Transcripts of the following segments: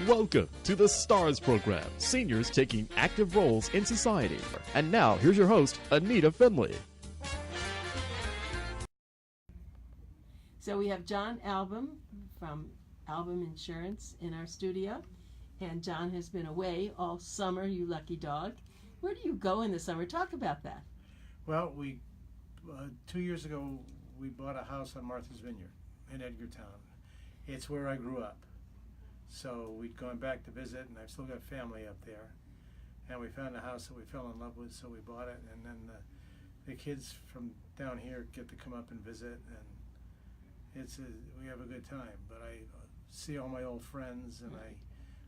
Welcome to the STARS program, seniors taking active roles in society. And now, here's your host, ANITA FINLEY. So we have Jon Ahlbum from Ahlbum Insurance in our studio. And Jon has been away all summer, you lucky dog. Where do you go in the summer? Talk about that. Well, we 2 years ago, we bought a house on Martha's Vineyard in Edgartown. It's where I grew up. So we'd gone back to visit, and I've still got family up there. And we found a house that we fell in love with, so we bought it. And then the kids from down here get to come up and visit, and we have a good time. But I see all my old friends, and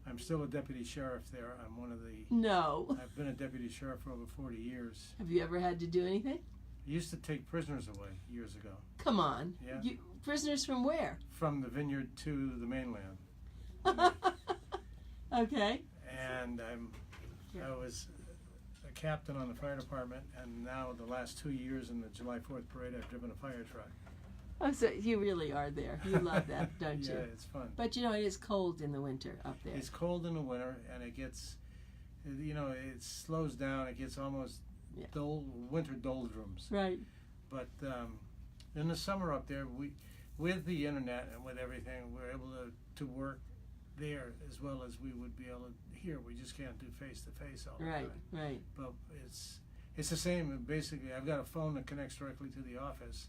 I'm still a deputy sheriff there. I'm one of the... No. I've been a deputy sheriff for over 40 years. Have you ever had to do anything? I used to take prisoners away years ago. Come on. Yeah. Prisoners from where? From the vineyard to the mainland. Okay. And I was a captain on the fire department, and now the last 2 years in the July 4th parade, I've driven a fire truck. Oh, so you really are there. You love that, don't you? Yeah, it's fun. But you know, it is cold in the winter up there. It's cold in the winter, and it gets, it slows down. It gets almost winter doldrums. Right. But in the summer up there, with the internet and with everything, we're able to work there as well as we would be able to here. We just can't do face-to-face all the time. Right. But it's the same. Basically, I've got a phone that connects directly to the office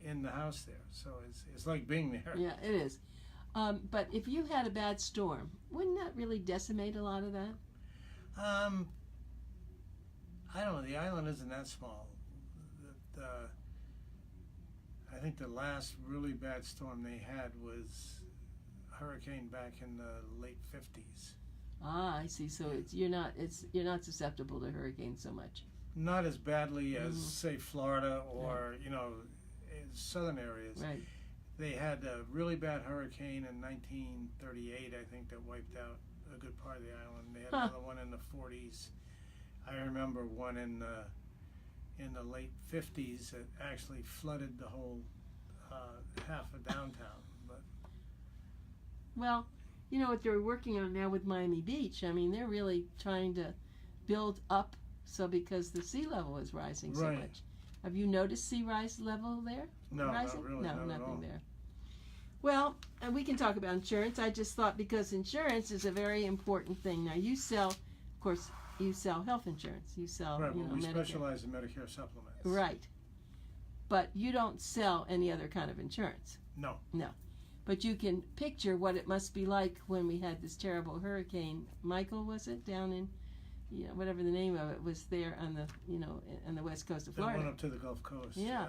in the house there. So it's like being there. Yeah, it is. But if you had a bad storm, wouldn't that really decimate a lot of that? I don't know. The island isn't that small. I think the last really bad storm they had was hurricane back in the late 50s. Ah, I see. So you're not susceptible to hurricanes so much. Not as badly as say Florida or southern areas. Right. They had a really bad hurricane in 1938, I think, that wiped out a good part of the island. They had another one in the 40s. I remember one in the late 50s that actually flooded the whole half of downtown. But well, you know what they're working on now with Miami Beach. I mean, they're really trying to build up because the sea level is rising so much. Have you noticed sea rise level there? No, rising? not really. No, not nothing at all. there. Well, and we can talk about insurance. I just thought because insurance is a very important thing. Now you sell, of course, you sell health insurance. You sell, right, well, we Medicare. specialize in Medicare supplements. Right. But you don't sell any other kind of insurance. No. No. But you can picture what it must be like when we had this terrible hurricane. Michael, was it, down in, whatever the name of it was there on the, on the west coast of Florida. That went up to the Gulf Coast. Yeah.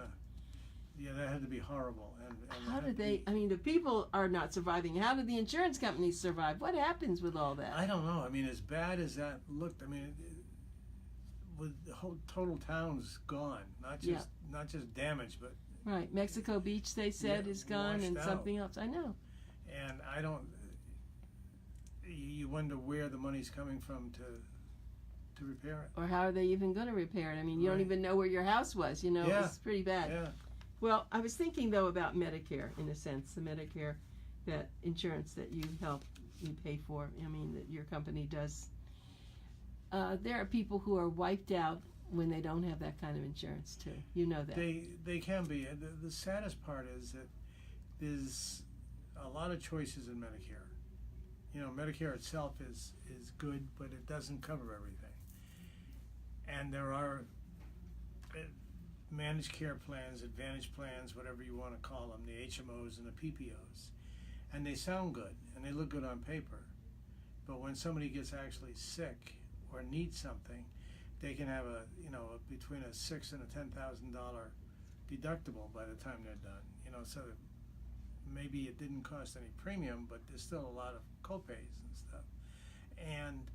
Yeah, that had to be horrible. And how did they? I mean, the people are not surviving. How did the insurance companies survive? What happens with all that? I don't know. I mean, as bad as that looked, I mean, with the whole total town's gone. Not just damaged, but right. Mexico Beach, they said, is gone, and something else. I know. And I don't. You wonder where the money's coming from to repair it. Or how are they even going to repair it? I mean, you don't even know where your house was. It's pretty bad. Yeah. Well, I was thinking though about Medicare, in a sense, the Medicare, that insurance that you pay for. I mean, that your company does. There are people who are wiped out when they don't have that kind of insurance too. You know that. They can be. The saddest part is that there's a lot of choices in Medicare. Medicare itself is good, but it doesn't cover everything. And there are managed care plans, advantage plans, whatever you want to call them, the HMOs and the PPOs. And they sound good, and they look good on paper. But when somebody gets actually sick or needs something, they can have between a $6,000 and a $10,000 deductible by the time they're done. So maybe it didn't cost any premium, but there's still a lot of copays and stuff. And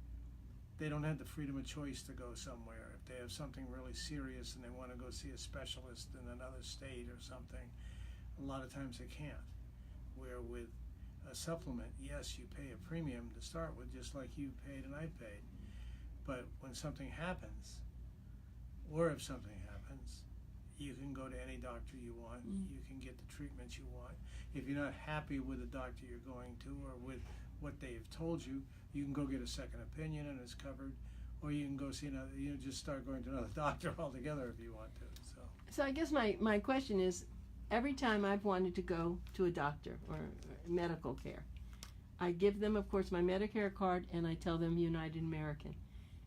they don't have the freedom of choice to go somewhere. If they have something really serious and they want to go see a specialist in another state or something, a lot of times they can't. Where with a supplement, yes, you pay a premium to start with, just like you paid and I paid. But when something happens, or if something happens, you can go to any doctor you want. You can get the treatments you want. If you're not happy with the doctor you're going to or with what they've told you, you can go get a second opinion and it's covered, or you can go see another. You just start going to another doctor altogether if you want to. So I guess my question is, every time I've wanted to go to a doctor or medical care, I give them, of course, my Medicare card, and I tell them United American.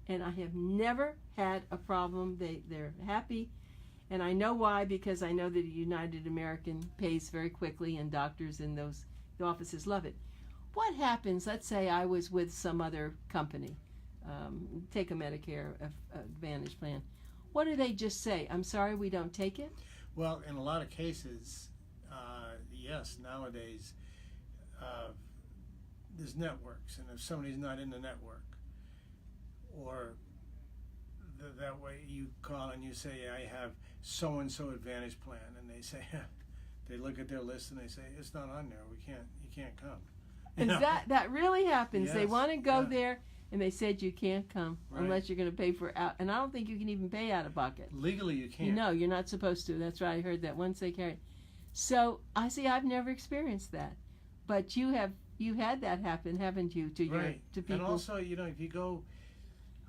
And I have never had a problem. They're happy. And I know why, because I know that United American pays very quickly, and doctors in the offices love it. What happens, let's say I was with some other company, take a Medicare Advantage plan. What do they just say? I'm sorry, we don't take it? Well, in a lot of cases, yes, nowadays, there's networks, and if somebody's not in the network, or that way you call and you say, I have so-and-so Advantage plan, and they say, they look at their list and they say, it's not on there, you can't come. And that really happens. Yes, they want to go there, and they said you can't come unless you're going to pay for out. And I don't think you can even pay out of pocket. Legally, you can't. No, you're not supposed to. That's right. I heard that once they carry. So I see. I've never experienced that, but you have. You had that happen, haven't you? To people. And also, if you go,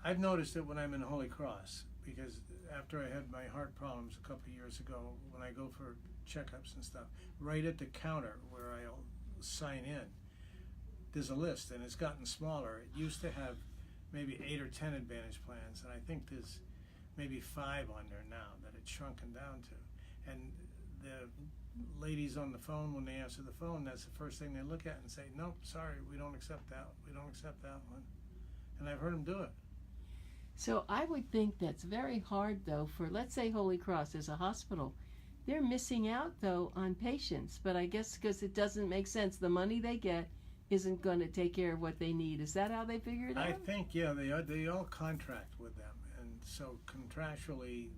I've noticed that when I'm in Holy Cross, because after I had my heart problems a couple of years ago, when I go for checkups and stuff, right at the counter where I'll sign in, there's a list, and it's gotten smaller. It used to have maybe 8 or 10 Advantage plans, and I think there's maybe 5 on there now that it's shrunken down to. And the ladies on the phone, when they answer the phone, that's the first thing they look at and say, nope, sorry, we don't accept that. We don't accept that one. And I've heard them do it. So I would think that's very hard, though, for, let's say, Holy Cross as a hospital. They're missing out, though, on patients, but I guess because it doesn't make sense. The money they get isn't going to take care of what they need. Is that how they figure it out? I think, yeah, they all contract with them, and so contractually,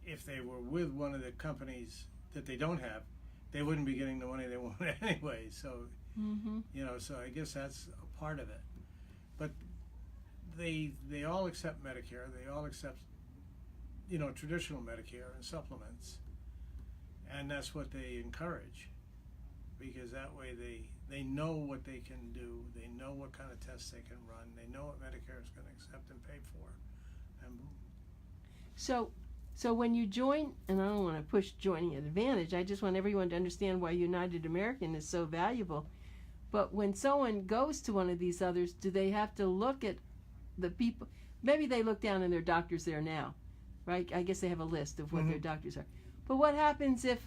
if they were with one of the companies that they don't have, they wouldn't be getting the money they wanted anyway. So, so I guess that's a part of it. But they all accept Medicare. They all accept, traditional Medicare and supplements, and that's what they encourage, because that way they know what they can do. They know what kind of tests they can run. They know what Medicare is going to accept and pay for, and boom. So when you join, and I don't want to push joining an Advantage, I just want everyone to understand why United American is so valuable. But when someone goes to one of these others, do they have to look at the people? Maybe they look down and their doctors there now, right? I guess they have a list of what their doctors are. But what happens if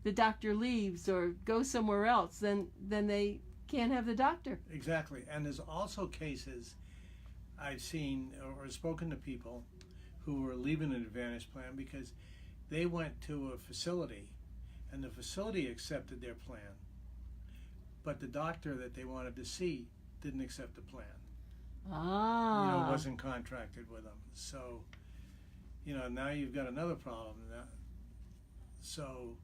the doctor leaves or goes somewhere else? Then they can't have the doctor. Exactly. And there's also cases I've seen or spoken to people who were leaving an Advantage plan because they went to a facility and the facility accepted their plan, but the doctor that they wanted to see didn't accept the plan. Wasn't contracted with them. So, now you've got another problem. So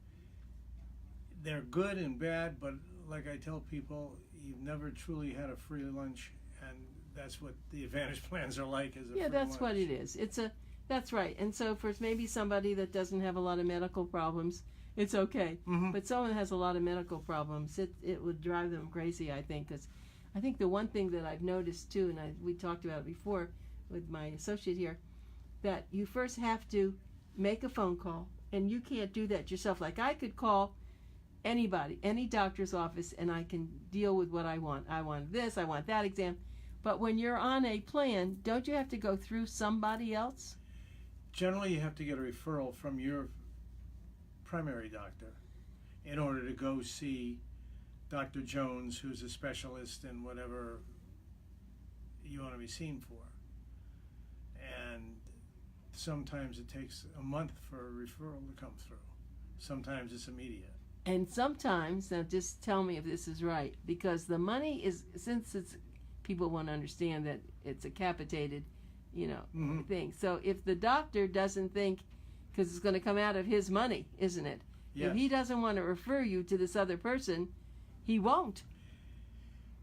they're good and bad, but like I tell people, you've never truly had a free lunch, and that's what the Advantage plans are like. That's what it is. That's right. And so for maybe somebody that doesn't have a lot of medical problems, it's okay. But someone that has a lot of medical problems, it would drive them crazy, I think. Because I think the one thing that I've noticed too, and we talked about it before with my associate here, that you first have to make a phone call, and you can't do that yourself. Like I could call anybody, any doctor's office, and I can deal with what I want. I want this, I want that exam. But when you're on a plan, don't you have to go through somebody else? Generally, you have to get a referral from your primary doctor in order to go see Dr. Jones, who's a specialist in whatever you want to be seen for. And sometimes it takes a month for a referral to come through. Sometimes it's immediate. And sometimes, now just tell me if this is right, because the money is, since it's, people want to understand that it's a capitated thing. So if the doctor doesn't think, because it's going to come out of his money, isn't it? Yes. If he doesn't want to refer you to this other person, he won't.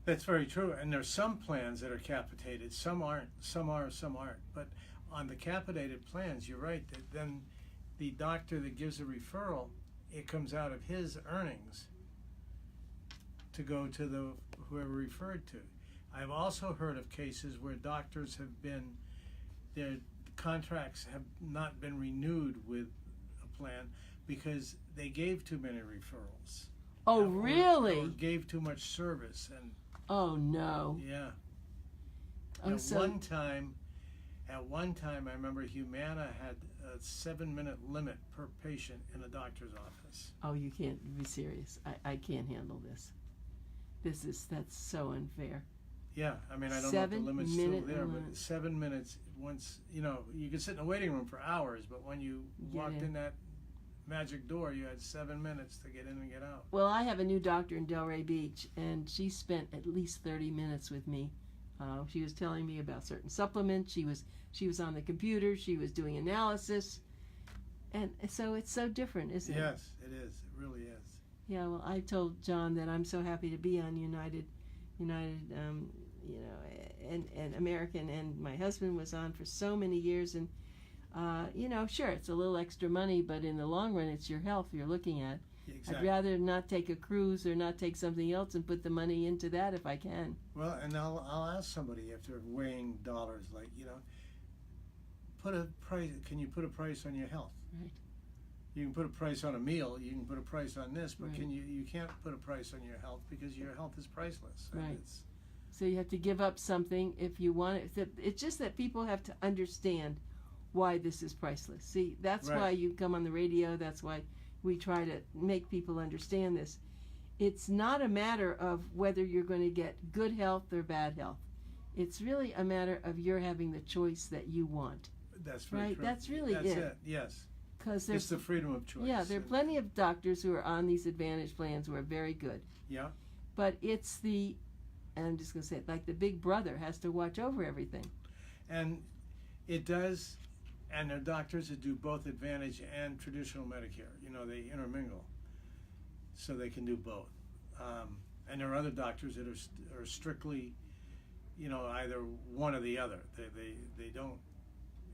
That's very true. And there's some plans that are capitated. Some aren't. Some are, some aren't. But on the capitated plans, you're right, that then the doctor that gives a referral, it comes out of his earnings. to go to the whoever referred to. I've also heard of cases where doctors have been, their contracts have not been renewed with a plan because they gave too many referrals. Oh, Or really? gave too much service, and Oh, no. yeah. Oh, At so one time, I remember Humana had a 7-minute limit per patient in a doctor's office. oh, you can't be serious. I can't handle this. That's so unfair. Yeah, I mean, I don't know if the limit's still 7-minute there, limit. but 7 minutes once, you could sit in a waiting room for hours, but when you walked in that magic door, you had 7 minutes to get in and get out. Well, I have a new doctor in Delray Beach, and she spent at least 30 minutes with me. She was telling me about certain supplements. She was on the computer. She was doing analysis, and so it's so different, isn't it? Yes, it is. It really is. Yeah. Well, I told John that I'm so happy to be on United, and American, and my husband was on for so many years, and sure, it's a little extra money, but in the long run, it's your health you're looking at. Exactly. I'd rather not take a cruise or not take something else and put the money into that if I can. Well, and I'll ask somebody if they're weighing dollars, like, put a price. Can you put a price on your health? Right. You can put a price on a meal. You can put a price on this, but Right. you can't put a price on your health because your health is priceless. And Right. it's, So you have to give up something if you want it. It's just that people have to understand why this is priceless. See, that's Right. why you come on the radio. That's why we try to make people understand this. It's not a matter of whether you're going to get good health or bad health. It's really a matter of you're having the choice that you want. that's very Right, true. that's really That's it. Yes. Because It's the freedom of choice. there are plenty of doctors who are on these Advantage plans who are very good. Yeah. But it's and I'm just going to say it, like the big brother has to watch over everything. And it does, and there are doctors that do both Advantage and traditional Medicare. They intermingle, so they can do both. And there are other doctors that are strictly, either one or the other. They don't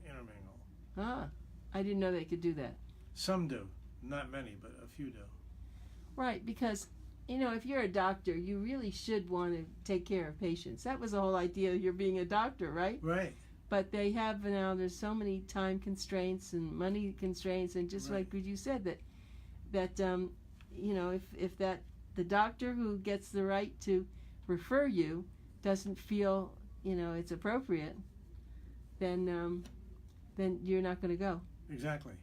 intermingle. Ah, I didn't know they could do that. Some do, not many, but a few do. Right, because, if you're a doctor, you really should want to take care of patients. That was the whole idea of your being a doctor, right? Right. But they have now, there's so many time constraints and money constraints, and just Right. like what you said, that if the doctor who gets the right to refer you doesn't feel, it's appropriate, then you're not going to go. Exactly.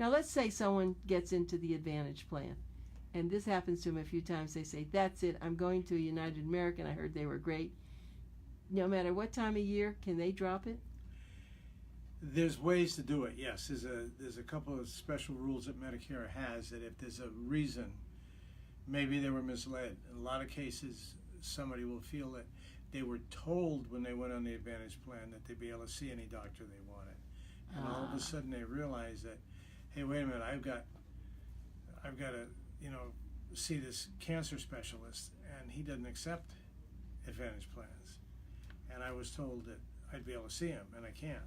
Now, let's say someone gets into the Advantage plan, and this happens to them a few times. They say, that's it, I'm going to United American. I heard they were great. No matter what time of year, can they drop it? There's ways to do it, yes. There's a couple of special rules that Medicare has that if there's a reason, maybe they were misled. In a lot of cases, somebody will feel that they were told when they went on the Advantage plan that they'd be able to see any doctor they wanted. And all of a sudden they realize that, hey, wait a minute, I've got to, see this cancer specialist, and he doesn't accept Advantage plans. And I was told that I'd be able to see him, and I can't.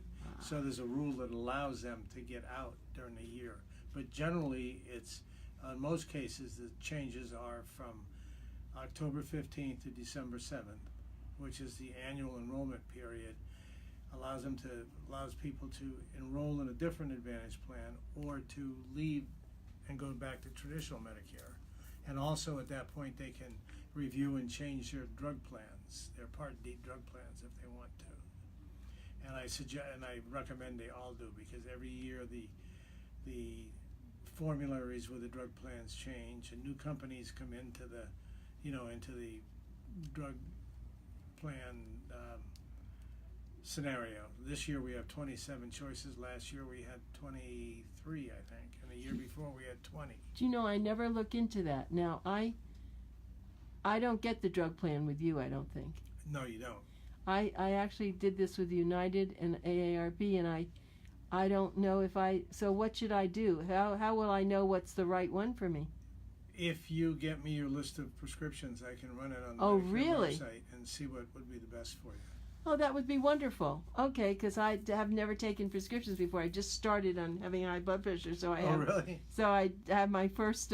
So there's a rule that allows them to get out during the year. But generally, in most cases, the changes are from October 15th to December 7th, which is the annual enrollment period. Allows people to enroll in a different Advantage plan or to leave and go back to traditional Medicare. And also at that point, they can review and change their drug plans, their Part D drug plans, if they want to. And I recommend they all do, because every year the formularies with the drug plans change, and new companies come into the drug plan scenario. This year we have 27 choices. Last year we had 23, I think, and the year before we had 20. Do you know, I never look into that. Now, I don't get the drug plan with you, I don't think. No, you don't. I actually did this with United and AARP, and I don't know so what should I do? How will I know what's the right one for me? If you get me your list of prescriptions, I can run it on the Oh, Medicare really? website and see what would be the best for you. Oh, that would be wonderful. Okay, because I have never taken prescriptions before. I just started on having high blood pressure, so I have. Oh, really? So I have my first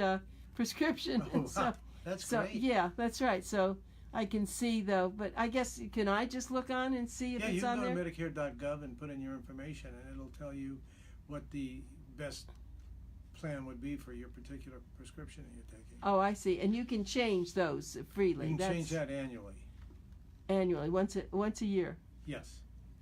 prescription. Oh, And so wow. That's So great. yeah, that's right. So I can see though, but I guess can I just look on and see if Yeah, it's you can on go there? to Medicare.gov and put in your information, and it'll tell you what the best plan would be for your particular prescription that you're taking. Oh, I see. And you can change those freely. You can That's change that annually. annually, once a year. Yes.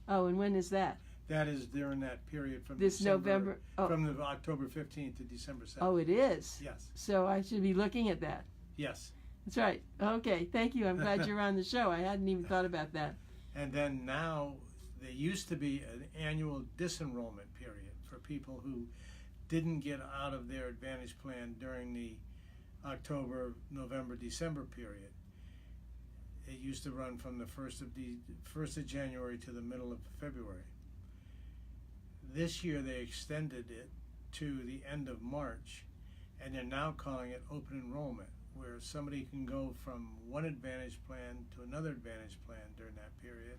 Oh, and when is that? That is during that period from This November. Oh, from the October 15th to December 7th. oh, it is. Yes. So I should be looking at that. Yes. That's right. Okay, thank you. I'm glad you're on the show. I hadn't even thought about that. And then now, there used to be an annual disenrollment period for people who didn't get out of their Advantage plan during the October, November, December period. It used to run from the 1st of January to the middle of February. This year they extended it to the end of March, and they're now calling it open enrollment, where somebody can go from one Advantage plan to another Advantage plan during that period.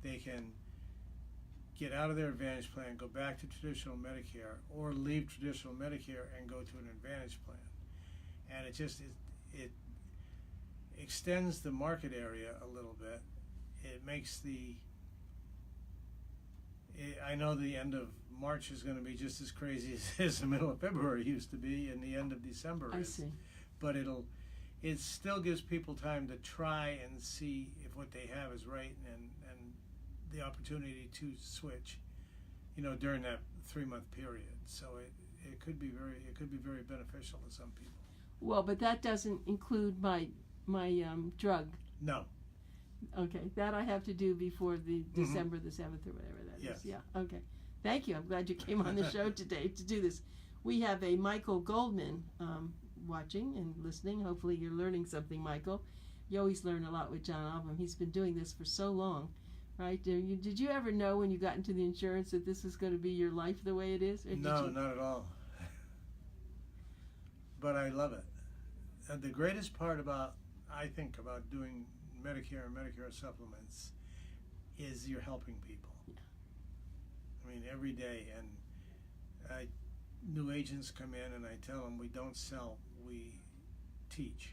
They can get out of their Advantage plan, go back to traditional Medicare, or leave traditional Medicare and go to an Advantage plan. And it extends the market area a little bit. It makes I know the end of March is going to be just as crazy as the middle of February used to be, and the end of December I is. see. But it still gives people time to try and see if what they have is right, and the opportunity to switch, during that 3-month period. So it could be very beneficial to some people. Well, but that doesn't include my drug. No. Okay, that I have to do before the December the 7th or whatever that Yes. is. Yeah. Okay. Thank you. I'm glad you came on the show today to do this. We have a Michael Goldman watching and listening. Hopefully you're learning something, Michael. You always learn a lot with John Ahlbum. He's been doing this for so long, right? Did you ever know when you got into the insurance that this was going to be your life the way it is? Or No, not at all. But I love it. And the greatest part I think about doing Medicare and Medicare supplements is you're helping people. Yeah. I mean, every day, and new agents come in and I tell them we don't sell, we teach.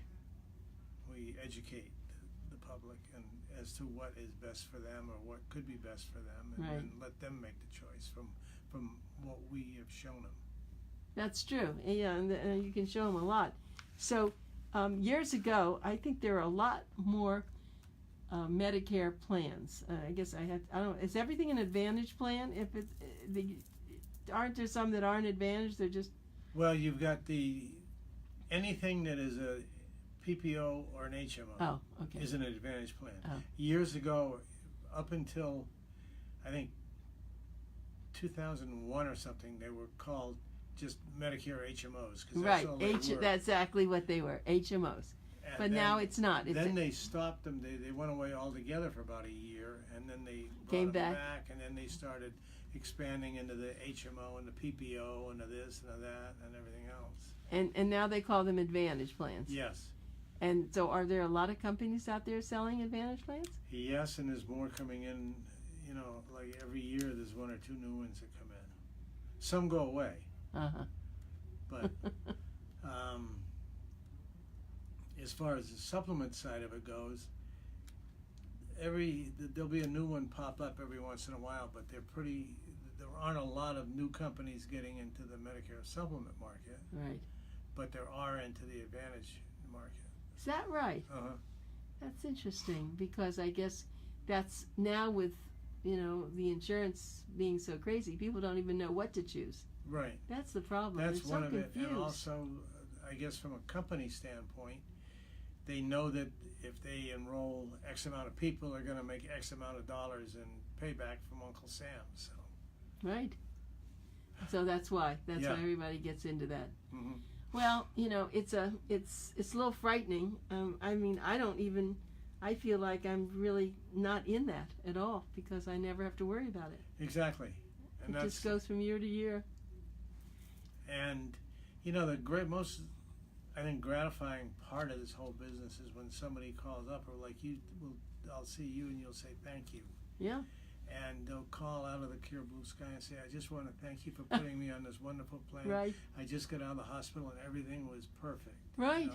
We educate the public and as to what is best for them or what could be best for them, and, Right. and let them make the choice from what we have shown them. That's true. Yeah, and you can show them a lot. So years ago, I think there are a lot more Medicare plans. I guess I don't know. Is everything an Advantage plan? If it's aren't there some that aren't Advantage? They're just Well, you've got anything that is a PPO or an HMO okay. is an Advantage plan. Oh. Years ago, up until I think 2001 or something, they were called just Medicare HMOs. 'Cause that's all they were. That's exactly what they were, HMOs. And But now it's not. It's then they stopped them. They went away altogether for about a year, and then they Came brought them back. and then they started expanding into the HMO and the PPO and the this and the that and everything else. and now they call them Advantage plans. Yes. And so are there a lot of companies out there selling Advantage plans? Yes, and there's more coming in. Like every year, there's 1 or 2 new ones that come in. Some go away, Uh-huh. but as far as the supplement side of it goes, there'll be a new one pop up every once in a while, but there aren't a lot of new companies getting into the Medicare supplement market, Right. but there are into the Advantage market. Is that right? Uh-huh. That's interesting because I guess that's now with, the insurance being so crazy, people don't even know what to choose. Right. That's the problem. That's They're one so of it. confused. And also, I guess from a company standpoint, they know that if they enroll X amount of people, they're going to make X amount of dollars in payback from Uncle Sam. So. Right. So that's why. That's Yeah. why everybody gets into that. Mm-hmm. Well, it's a little frightening. I feel like I'm really not in that at all because I never have to worry about it. Exactly. And It just goes from year to year. And the most, I think, gratifying part of this whole business is when somebody calls up, or like I'll see you and you'll say thank you. Yeah. And they'll call out of the clear blue sky and say, I just want to thank you for putting me on this wonderful plan. Right. I just got out of the hospital and everything was perfect. Right.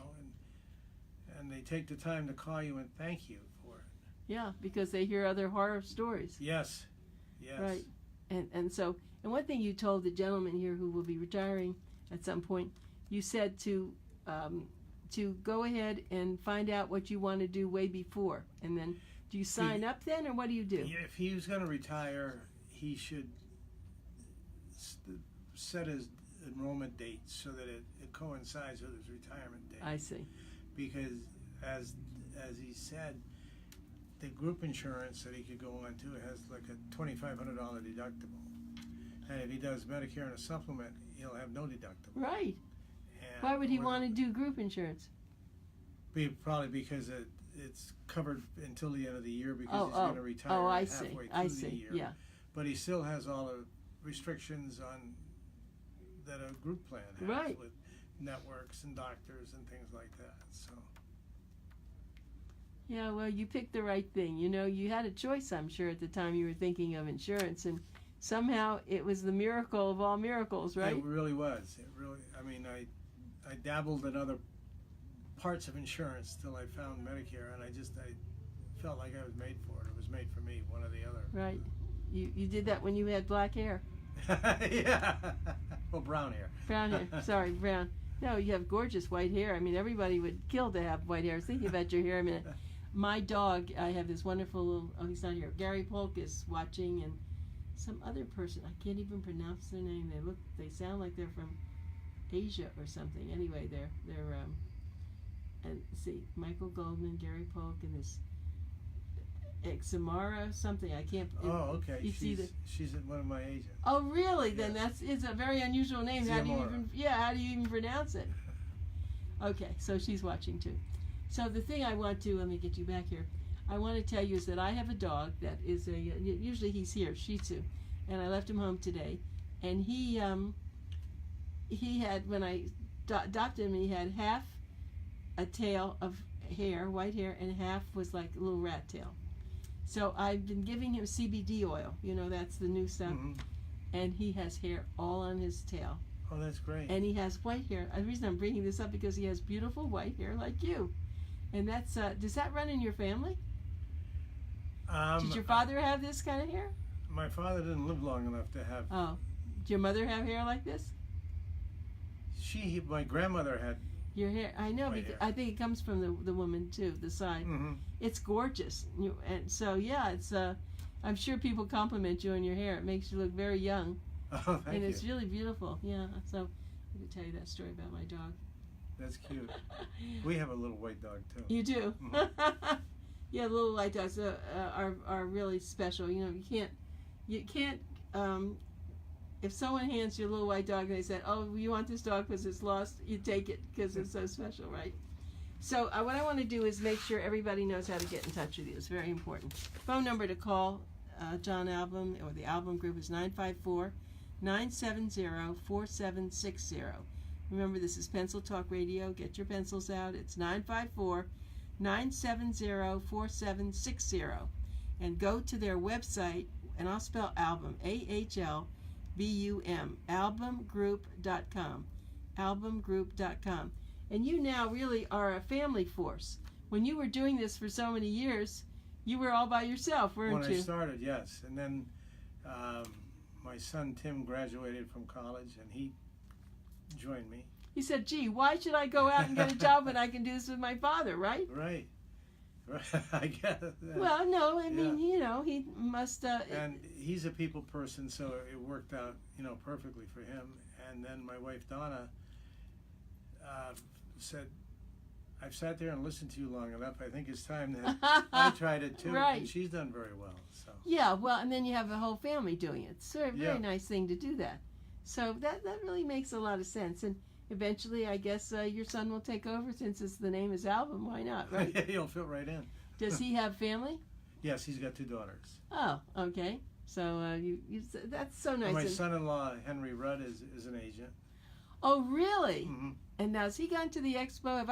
they take the time to call you and thank you for it. Yeah, because they hear other horror stories. Yes. Right. And so, and one thing you told the gentleman here who will be retiring at some point, you said to go ahead and find out what you want to do way before, and then do you sign up then, or what do you do? If he was going to retire, he should set his enrollment date so that it coincides with his retirement date. I see. Because as he said, the group insurance that he could go on to has like a $2,500 deductible, and if he does Medicare and a supplement, he'll have no deductible. Right. And why would he want to do group insurance? Probably because it's covered until the end of the year, because he's going to retire halfway through the year. Yeah. But he still has all the restrictions on that a group plan has, right, with networks and doctors and things like that. So. Yeah, well, you picked the right thing. You know, you had a choice, I'm sure, at the time you were thinking of insurance, and somehow it was the miracle of all miracles, right? It really was. It really. I mean, I dabbled in other parts of insurance till I found Medicare, and I felt like I was made for it. It was made for me, one or the other. Right. You did that when you had black hair. Yeah. Well, brown hair. Brown hair. Sorry, brown. No, you have gorgeous white hair. I mean, everybody would kill to have white hair. I was thinking about your hair a minute. My dog, I have this wonderful little, oh, he's not here. Gary Polk is watching, and some other person, I can't even pronounce their name. They sound like they're from Asia or something. Anyway, they're and see, Michael Goldman, Gary Polk, and this Xamara something. I can't. Oh, okay. She's one of my agents. Oh, really? Yeah. Then it's a very unusual name. How do you even pronounce it? Okay, so she's watching too. So the thing I want to, let me get you back here. I want to tell you is that I have a dog that is usually he's here, Shih Tzu, and I left him home today, and he had, when I adopted him, he had half a tail of hair, white hair, and half was like a little rat tail. So I've been giving him CBD oil. You know, that's the new stuff. Mm-hmm. And he has hair all on his tail. Oh, that's great. And he has white hair. The reason I'm bringing this up because he has beautiful white hair like you. And that's, does that run in your family? Did your father have this kind of hair? My father didn't live long enough to have. Oh. Did your mother have hair like this? My grandmother had. Your hair, I know, because I think it comes from the woman too, the side. Mm-hmm. It's gorgeous, and so yeah, it's. I'm sure people compliment you on your hair. It makes you look very young. Oh, thank you. And it's really beautiful. Yeah. So I'm gonna tell you that story about my dog. That's cute. We have a little white dog too. You do. Mm-hmm. Yeah, little white dogs are really special. You know, you can't. If someone hands you a little white dog and they said, "Oh, you want this dog because it's lost," you take it because it's so special, right? So what I want to do is make sure everybody knows how to get in touch with you. It's very important. Phone number to call John Ahlbum or the Ahlbum Group is 954-970-4760. Remember, this is Pencil Talk Radio. Get your pencils out. It's 954-970-4760. And go to their website, and I'll spell Ahlbum, AHLBUM, AhlbumGroup.com, AhlbumGroup.com. And you now really are a family force. When you were doing this for so many years, you were all by yourself, weren't you? When I started, yes. And then my son Tim graduated from college, and he joined me. He said, "Gee, why should I go out and get a job when I can do this with my father?" Right? Right. I get it. Well, no, I mean, you know, he must. And he's a people person, so it worked out, perfectly for him. And then my wife Donna said, "I've sat there and listened to you long enough. I think it's time that I tried it too." Right. And she's done very well. So. Yeah, well, and then you have a whole family doing it. It's a very nice thing to do that. So that really makes a lot of sense. And eventually, I guess your son will take over since the name is Ahlbum. Why not, right? He'll fit right in. Does he have family? Yes, he's got 2 daughters. Oh, okay. So that's so nice. And my son-in-law, Henry Rudd, is an agent. Oh, really? Mm-hmm. And now, has he gone to the expo?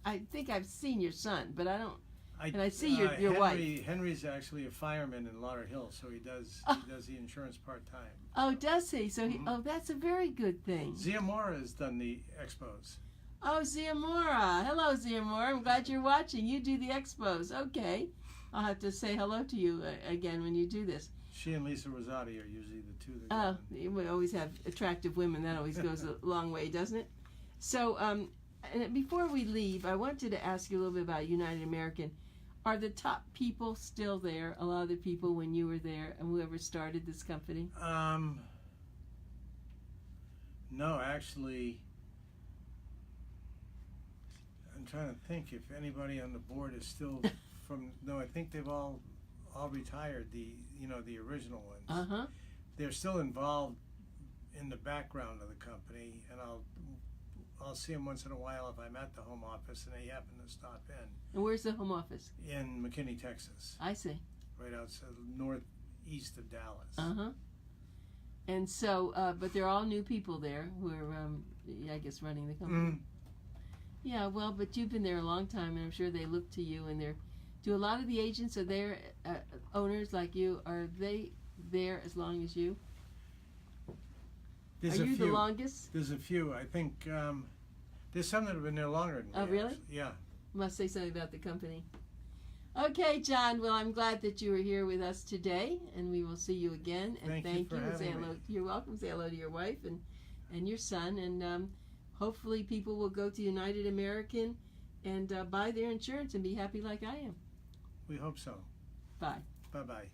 I think I've seen your son, but I don't. And I see your wife. Henry's actually a fireman in Lauderhill, so he does the insurance part-time. Oh, does he? So that's a very good thing. Ziamora has done the expos. Oh, Ziamora. Hello, Ziamora. I'm glad you're watching. You do the expos. Okay. I'll have to say hello to you again when you do this. She and Lisa Rosati are usually the two that Oh, go in. we always have attractive women. That always goes a long way, doesn't it? So, and before we leave, I wanted to ask you a little bit about United American. Are the top people still there? A lot of the people when you were there and whoever started this company? No, actually, I'm trying to think if anybody on the board is still from. No, I think they've all retired. The original ones. They're still involved in the background of the company, and I'll see them once in a while if I'm at the home office and they happen to stop in. And where's the home office? In McKinney, Texas. I see. Right outside, northeast of Dallas. And so, but they're all new people there who are, I guess, running the company. Yeah, well, but you've been there a long time, and I'm sure they look to you. And do a lot of the agents are there, owners like you? Are they there as long as you? There's are a you few. the longest? There's a few. I think there's some that have been there longer than me. Oh, really? Actually. Yeah. Must say something about the company. Okay, John. Well, I'm glad that you were here with us today, and we will see you again. And Thank you for And say having hello. me. You're welcome. Say hello to your wife and your son, and hopefully people will go to United American and buy their insurance and be happy like I am. We hope so. Bye. Bye-bye.